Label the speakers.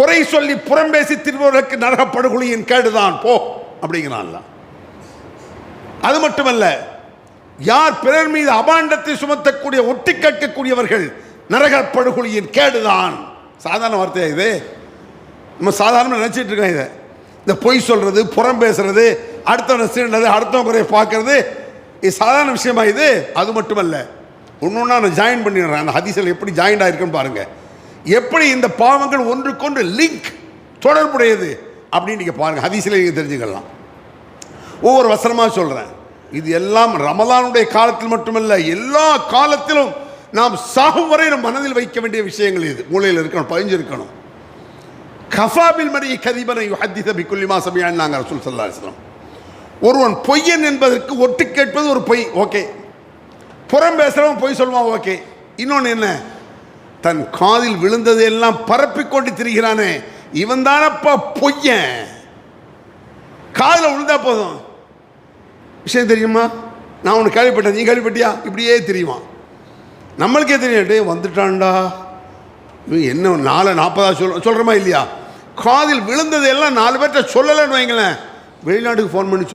Speaker 1: குறை சொல்லி புறம்பேசி திருவர்களுக்கு நரகப்படுகொலியின் கேடுதான் போ அப்படிங்கிறான்ல. அது மட்டுமல்ல, யார் பிறர் மீது அபாண்டத்தை சுமத்தக்கூடிய ஒட்டி கேட்கக்கூடியவர்கள் நரகப்படுகொலியின் கேடுதான். சாதாரண வார்த்தையா இது? நம்ம சாதாரண நினைச்சிட்டு இருக்கோம். இதை இந்த பொய் சொல்றது, புறம் பேசுறது, அடுத்தவனை சீண்டது, அடுத்தவன் குறைய பார்க்கறது, இது சாதாரண விஷயமா இது? அது மட்டுமல்ல, ஒன்னொன்னா நான் ஜாயின் பண்ணிடுறேன். அந்த ஹதீஸில் எப்படி ஜாயின் ஆயிருக்குன்னு பாருங்க. எப்படி இந்த பாவங்கள் ஒன்றுக்கொன்று லிங்க், தொடர்புடையது அப்படின்னு நீங்க பாருங்க. ஹதீஸில் நீங்க தெரிஞ்சுக்கலாம். ஒவ்வொரு வசனமாக சொல்றேன். இது எல்லாம் ரமலானுடைய காலத்தில் மட்டுமல்ல, எல்லா காலத்திலும் நாம் சாகும் வரை நம் மனதில் வைக்க வேண்டிய விஷயங்கள். இது மூளையில் இருக்கணும், பதிஞ்சிருக்கணும். கஃபாபில் மரி கதிபனை யுஹத்திஸ பிக்குல்லி மா சமிஅன்னாங்க ரசூல் ஸல்லல்லாஹு அலைஹி வஸல்லம். ஒருவன் பொய்யன் என்பதற்கு ஒட்டு கேட்பது ஒரு பொய், ஓகே. புறம் பேசுறவன் பொய் சொல்லுவான், ஓகே. இன்னொன்று என்ன? தன் காதில் விழுந்ததெல்லாம் பரப்பிக்கொண்டு திரிகிறானே, இவன் தானப்பா பொய்யன். காதில் விழுந்தா போதும், விஷயம் தெரியுமா? நான் உனக்கு கேள்விப்பட்டேன், நீ கேள்விப்பட்டியா? இப்படியே தெரியுமா? நம்மளுக்கே தெரியும், வந்துட்டான்டா என்ன 4:40 சொல்கிறோமா இல்லையா? காதில் விழுந்தது எல்லாம் 4 பேர்கிட்ட சொல்லலைன்னு வைங்களேன், வெளிநாட்டுக்கு ஃபோன் பண்ணி